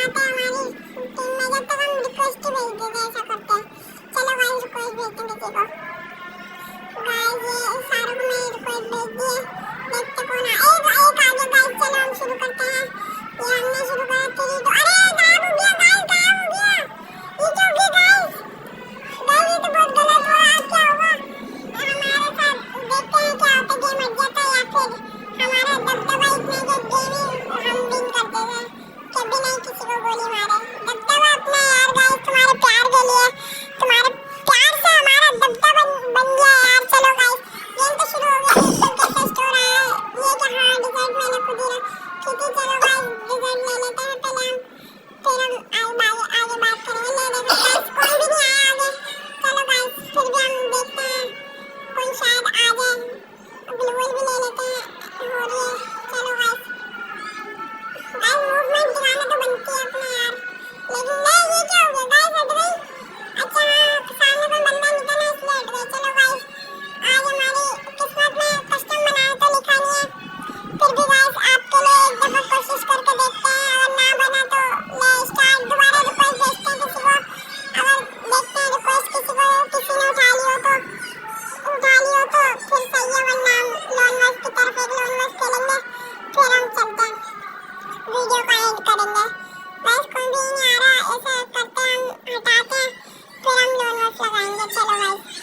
आते हैं हमारी टीम में, जब तक हम रिक्वेस्ट भेज देते हैं, ऐसा करते हैं। चलो गाइस रिक्वेस्ट भेजते हैं किसी को। गाइस ये सारों को मैं रिक्वेस्ट भेज दी है, देखते कौन एक आ गया गाइस। चलो हम शुरू करते हैं। ये हमने शुरू करा 3 2। अरे गायब हो गया गाइस, गायब हो गया। ये क्या हो गया गाइस? गाइस ये तो बहुत गलत हुआ। अब क्या होगा हमारे साथ? देखते हैं क्या होता है, गेम हट जाता है या फिर हमारा दबदबा इतना जो गेम हम विन कर देते हैं। कभी नहीं किसी को गोली मारे, दबदबा अपना यार। गाइस तुम्हारे प्यार के लिए, तुम्हारे प्यार से हमारा दबदबा बन गया यार। चलो गाइस गेम तो शुरू हो गया। देखते कैसे स्टोर आया है। ये क्या, हाँ डिजर्ट मैंने खुद ही ठीक है। चलो गाइस डिजर्ट ले लेते हैं पहले हम, फिर हम आगे बात करेंगे। ले लेते हैं गाइस, कोई भी नहीं आया आगे। चलो गाइस फिर भी हम देखते हैं कोई शायद आ जाए। ग्लूवल भी ले लेते हैं, हो रही है। चलो गाइस मूवमेंट दिखाना तो बनती है अपने यार, लेकिन नहीं ये क्या हो गया गाइस? हट गई। अच्छा हाँ सामने कोई बंदा निकला इसलिए हट गई। चलो गाइस आज हमारी किस्मत में कस्टम बनाया तो लिखा नहीं है, फिर भी गाइस आपके लिए एक दफा कोशिश करके देखते हैं। अगर ना बना तो ले स्टार्ट दोबारा रिक्वेस्ट भेजते हैं किसी को। अगर देखते हैं रिक्वेस्ट किसी ने उठा लियो तो फिर सही है, वरना हम लोन वर्स की तरफ एक लोन वर्स खेलेंगे, फिर हम चलते हैं वीडियो का एंड करेंगे। गाइस कोई भी नहीं आ रहा, ऐसा करते हैं हम, हटाते हैं, फिर हम लोन वर्स लगाएंगे। चलो गाइस